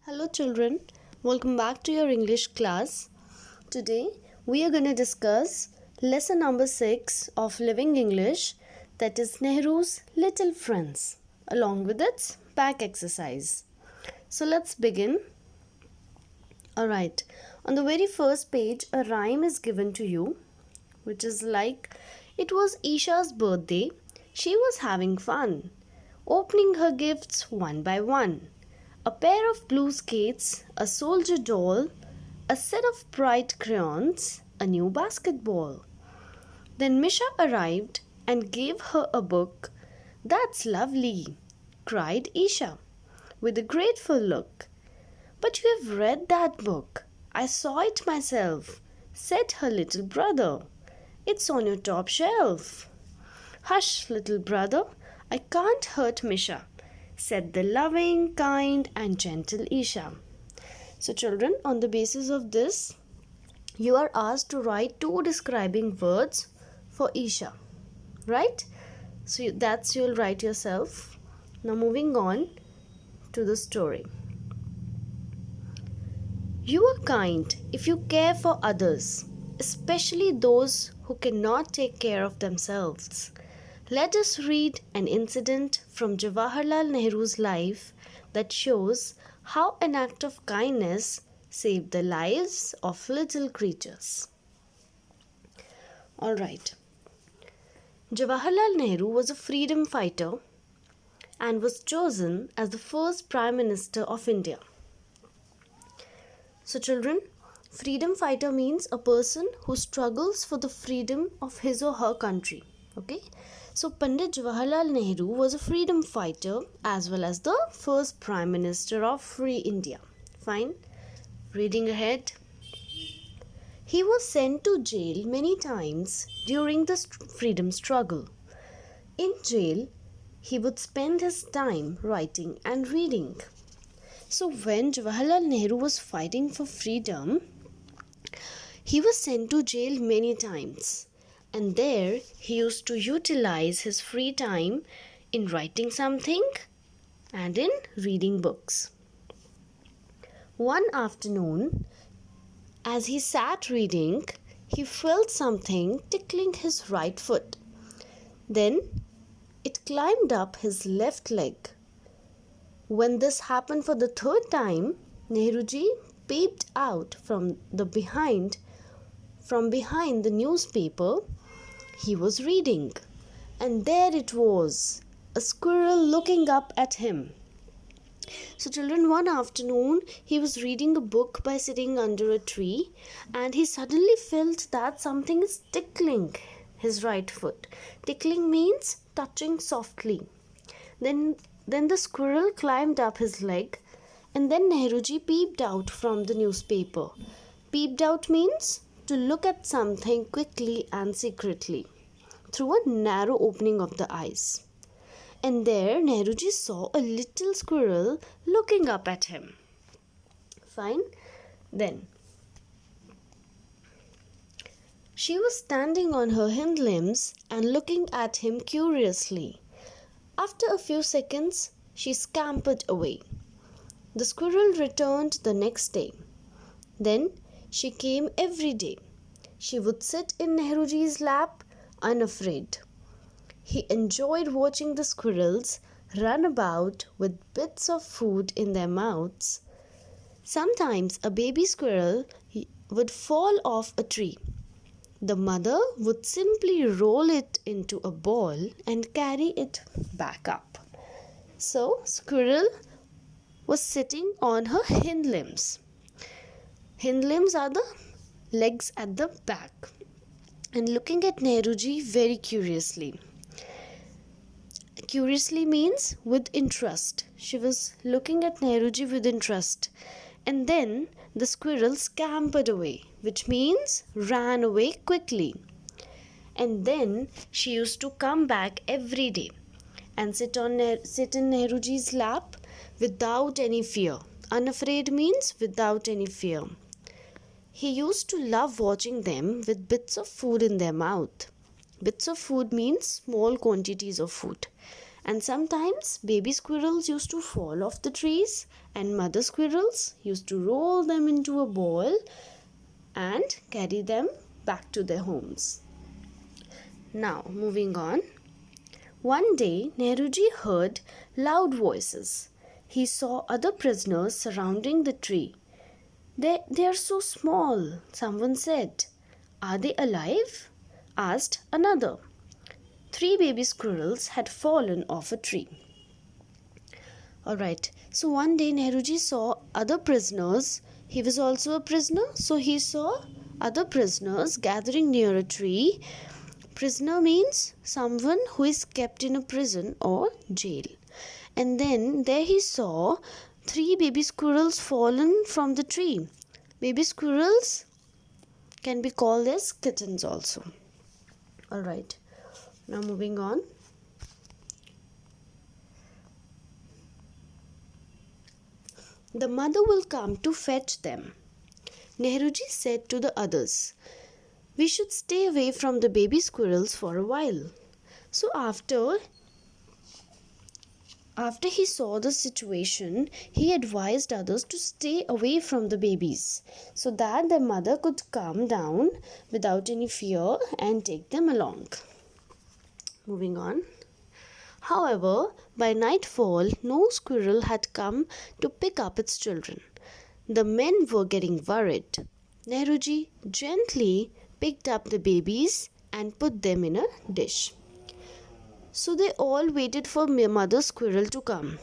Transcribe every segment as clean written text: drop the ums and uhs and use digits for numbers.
Hello children, welcome back to your English class. Today we are going to discuss lesson number 6 of Living English, that is Nehru's Little Friends, along with its back exercise. So let's begin. Alright, on the very first page a rhyme is given to you, which is like, it was Isha's birthday, she was having fun, opening her gifts one by one. A pair of blue skates, a soldier doll, a set of bright crayons, a new basketball. Then Misha arrived and gave her a book. "That's lovely," cried Isha, with a grateful look. "But you have read that book. I saw it myself," said her little brother. "It's on your top shelf." "Hush, little brother, I can't hurt Misha," said the loving, kind and gentle Isha. So children, on the basis of this, you are asked to write 2 describing words for Isha, right? So you'll write yourself. Now moving on to the story. You are kind if you care for others, especially those who cannot take care of themselves. Let us read an incident from Jawaharlal Nehru's life that shows how an act of kindness saved the lives of little creatures. Alright. Jawaharlal Nehru was a freedom fighter and was chosen as the first Prime Minister of India. So children, freedom fighter means a person who struggles for the freedom of his or her country. Okay? So Pandit Jawaharlal Nehru was a freedom fighter as well as the first Prime Minister of Free India. Fine. Reading ahead. He was sent to jail many times during the freedom struggle. In jail, he would spend his time writing and reading. So when Jawaharlal Nehru was fighting for freedom, he was sent to jail many times. And there he used to utilize his free time in writing something and in reading books. One afternoon, as he sat reading, he felt something tickling his right foot. Then it climbed up his left leg. When this happened for the 3rd time, Nehruji peeped out from behind the newspaper he was reading, and there it was, a squirrel looking up at him. So children, one afternoon he was reading a book by sitting under a tree, and he suddenly felt that something is tickling his right foot. Tickling means touching softly. Then the squirrel climbed up his leg, and then Nehruji peeped out from the newspaper. Peeped out means to look at something quickly and secretly through a narrow opening of the eyes. And there Nehruji saw a little squirrel looking up at him. Fine. Then she was standing on her hind limbs and looking at him curiously. After a few seconds, she scampered away. The squirrel returned the next day. Then she came every day. She would sit in Nehruji's lap, unafraid. He enjoyed watching the squirrels run about with bits of food in their mouths. Sometimes a baby squirrel would fall off a tree. The mother would simply roll it into a ball and carry it back up. So, squirrel was sitting on her hind limbs. Hind limbs are the legs at the back, and looking at Nehruji very curiously. Curiously means with interest. She was looking at Nehruji with interest. And then the squirrel scampered away, which means ran away quickly. And then she used to come back every day and sit in Nehruji's lap without any fear. Unafraid means without any fear. He used to love watching them with bits of food in their mouth. Bits of food means small quantities of food. And sometimes baby squirrels used to fall off the trees and mother squirrels used to roll them into a ball and carry them back to their homes. Now, moving on. One day, Nehruji heard loud voices. He saw other prisoners surrounding the tree. They are so small, someone said. Are they alive? Asked another. 3 baby squirrels had fallen off a tree. Alright, so one day Nehruji saw other prisoners. He was also a prisoner, so he saw other prisoners gathering near a tree. Prisoner means someone who is kept in a prison or jail. And then there he saw 3 baby squirrels fallen from the tree. Baby squirrels can be called as kittens also. Alright, now moving on. The mother will come to fetch them. Nehruji said to the others, we should stay away from the baby squirrels for a while. So after he saw the situation, he advised others to stay away from the babies so that their mother could come down without any fear and take them along. Moving on. However, by nightfall, no squirrel had come to pick up its children. The men were getting worried. Nehruji gently picked up the babies and put them in a dish. So they all waited for mother squirrel to come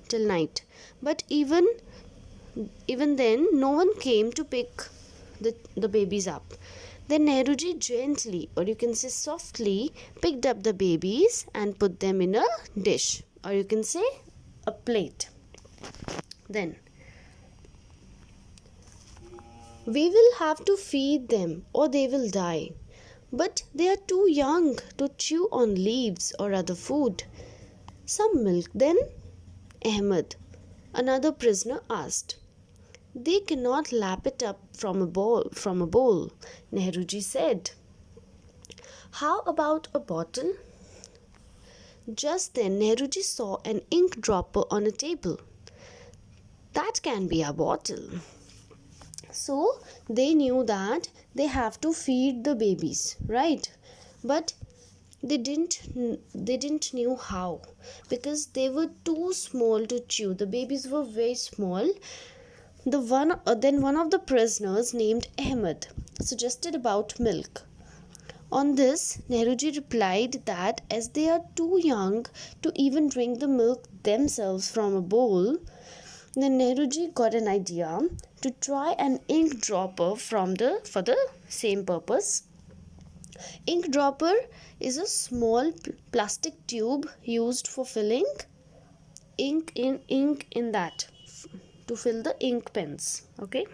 till night. But even then, no one came to pick the babies up. Then Nehruji gently, or you can say softly, picked up the babies and put them in a dish, or you can say a plate. Then, we will have to feed them or they will die. But they are too young to chew on leaves or other food. Some milk then? Ahmed, another prisoner, asked. They cannot lap it up from a bowl, Nehruji said. How about a bottle? Just then Nehruji saw an ink dropper on a table. That can be a bottle. So they knew that they have to feed the babies, right? But they didn't know how, because they were too small to chew. The babies were very small. Then one of the prisoners named Ahmed suggested about milk. On this, Nehruji replied that as they are too young to even drink the milk themselves from a bowl, then Nehruji got an idea to try an ink dropper for the same purpose. Ink dropper is a small plastic tube used for filling ink in that, to fill the ink pens. Okay.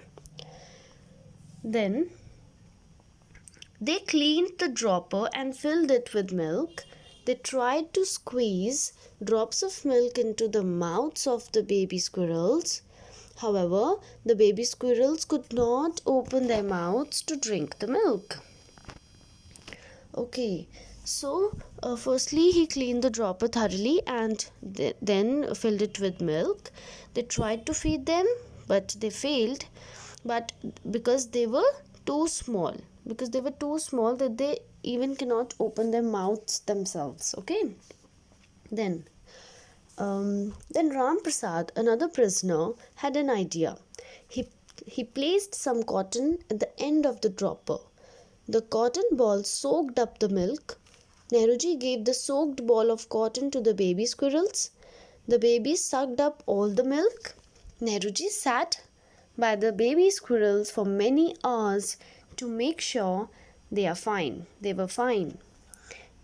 Then they cleaned the dropper and filled it with milk. They tried to squeeze drops of milk into the mouths of the baby squirrels. However, the baby squirrels could not open their mouths to drink the milk. Okay, so firstly he cleaned the dropper thoroughly and then filled it with milk. They tried to feed them, but they failed. But because they were too small that they even cannot open their mouths themselves. Okay. Then Ram Prasad, another prisoner, had an idea. He placed some cotton at the end of the dropper. The cotton ball soaked up the milk. Nehruji gave the soaked ball of cotton to the baby squirrels. The babies sucked up all the milk. Nehruji sat by the baby squirrels for many hours to make sure they were fine.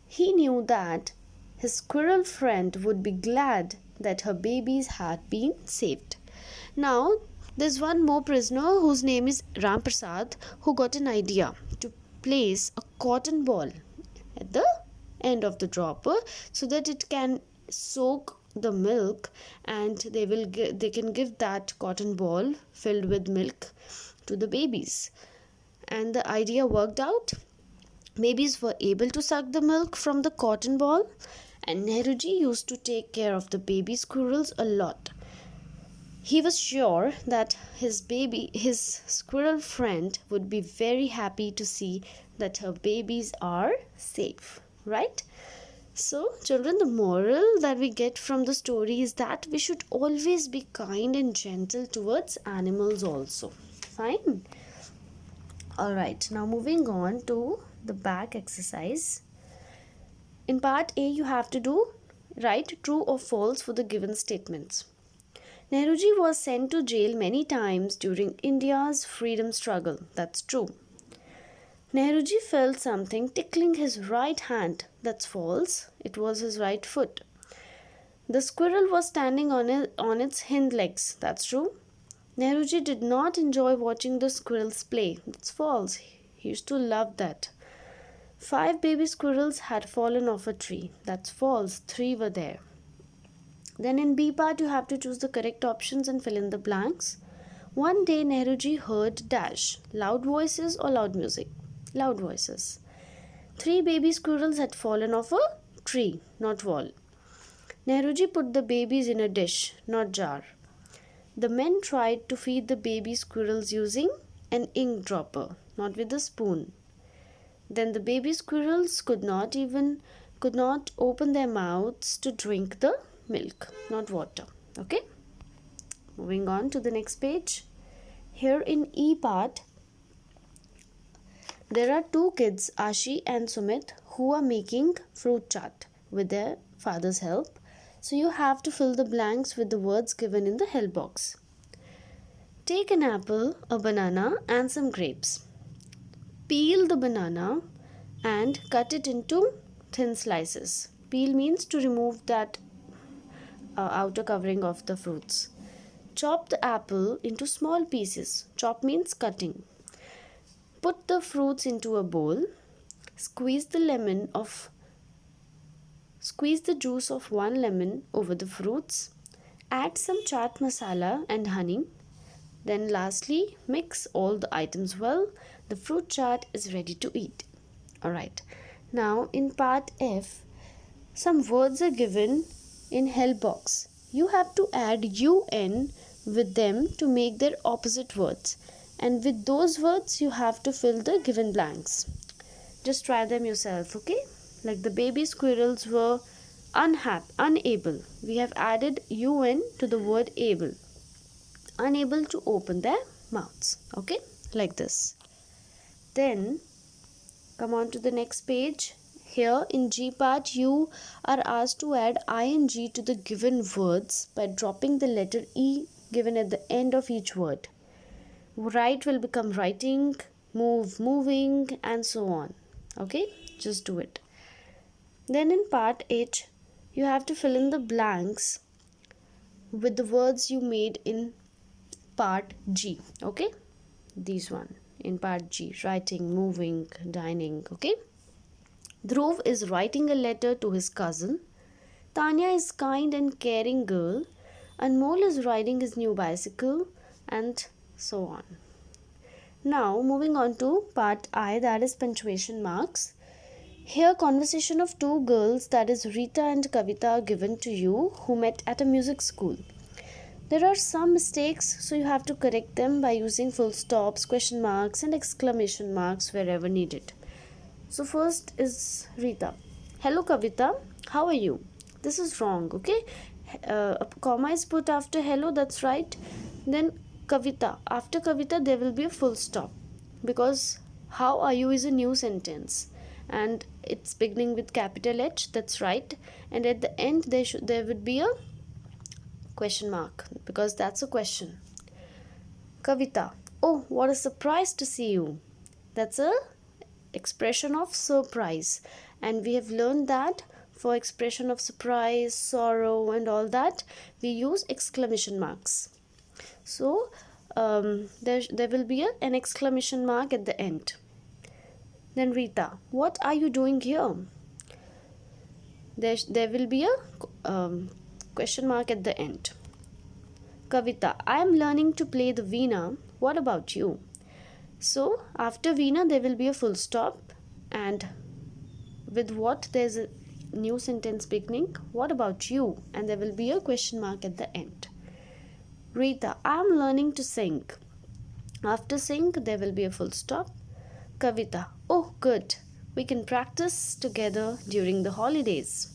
He knew that his squirrel friend would be glad that her babies had been saved. Now, there's one more prisoner whose name is Ram Prasad, who got an idea to place a cotton ball at the end of the dropper so that it can soak the milk, and they can give that cotton ball filled with milk to the babies. And the idea worked out. Babies were able to suck the milk from the cotton ball, and Nehruji used to take care of the baby squirrels a lot. He was sure that his squirrel friend would be very happy to see that her babies are safe, right? So, children, the moral that we get from the story is that we should always be kind and gentle towards animals also. Fine. Alright, now moving on to the back exercise. In part A, you have to do write true or false for the given statements. Nehruji was sent to jail many times during India's freedom struggle. That's true. Nehruji felt something tickling his right hand. That's false. It was his right foot. The squirrel was standing on its hind legs. That's true. Nehruji did not enjoy watching the squirrels play. That's false. He used to love that. 5 baby squirrels had fallen off a tree. That's false. 3 were there. Then in B part, you have to choose the correct options and fill in the blanks. One day, Nehruji heard dash. Loud voices or loud music? Loud voices. 3 baby squirrels had fallen off a tree, not wall. Nehruji put the babies in a dish, not jar. The men tried to feed the baby squirrels using an ink dropper, not with a spoon. Then the baby squirrels could not open their mouths to drink the milk, not water. Okay? Moving on to the next page. Here in E part, there are 2 kids, Ashi and Sumit, who are making fruit chaat with their father's help. So you have to fill the blanks with the words given in the help box. Take an apple, a banana and some grapes. Peel the banana and cut it into thin slices. Peel means to remove that outer covering of the fruits. Chop the apple into small pieces. Chop means cutting. Put the fruits into a bowl. Squeeze the juice of 1 lemon over the fruits. Add some chaat masala and honey. Then lastly, mix all the items well. The fruit chaat is ready to eat. Alright. Now in part F, some words are given in help box. You have to add UN with them to make their opposite words. And with those words, you have to fill the given blanks. Just try them yourself, okay? Like the baby squirrels were unable. We have added UN to the word able. Unable to open their mouths, okay? Like this. Then, come on to the next page. Here in G part, you are asked to add ing to the given words by dropping the letter E given at the end of each word. Write will become writing, move, moving, and so on. Okay, just do it. Then in part H, you have to fill in the blanks with the words you made in part G. Okay, these one in part G, writing, moving, dining. Okay. Dhruv is writing a letter to his cousin. Tanya is kind and caring girl. Anmol is riding his new bicycle, and so on. Now moving on to part I, that is punctuation marks. Here conversation of 2 girls, that is Rita and Kavita, are given to you who met at a music school. There are some mistakes, so you have to correct them by using full stops, question marks and exclamation marks wherever needed. So first is Rita. Hello Kavita, how are you? This is wrong, okay? A comma is put after hello, that's right. Then Kavita. After Kavita, there will be a full stop because how are you is a new sentence and it's beginning with capital H, that's right. And at the end, there would be a question mark because that's a question. Kavita. Oh, what a surprise to see you. That's a expression of surprise, and we have learned that for expression of surprise, sorrow and all that we use exclamation marks. So there will be an exclamation mark at the end. Then Rita, what are you doing here? There will be a question mark at the end. Kavita, I am learning to play the veena. What about you? So after veena there will be a full stop, and with what there's a new sentence beginning. What about you? And there will be a question mark at the end. Rita, I am learning to sing. After sing, there will be a full stop. Kavita, oh good. We can practice together during the holidays.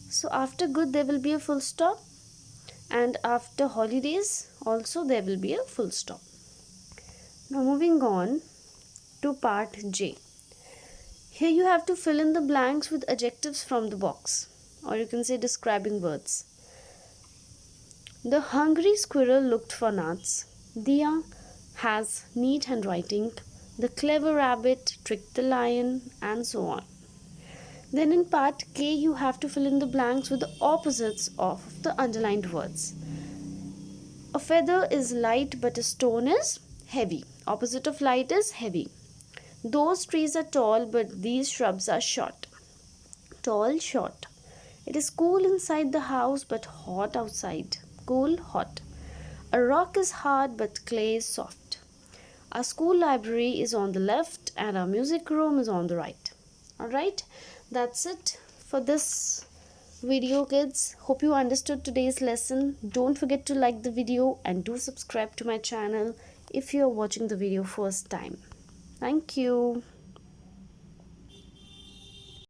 So after good, there will be a full stop. And after holidays, also there will be a full stop. Now moving on to part J. Here you have to fill in the blanks with adjectives from the box, or you can say describing words. The hungry squirrel looked for nuts. Dia has neat handwriting. The clever rabbit tricked the lion, and so on. Then in part K, you have to fill in the blanks with the opposites of the underlined words. A feather is light, but a stone is heavy. Opposite of light is heavy. Those trees are tall, but these shrubs are short. Tall, short. It is cool inside the house, but hot outside. Cool, hot. A rock is hard, but clay is soft. Our school library is on the left, and our music room is on the right. Alright, that's it for this video, kids. Hope you understood today's lesson. Don't forget to like the video and do subscribe to my channel if you are watching the video first time. Thank you.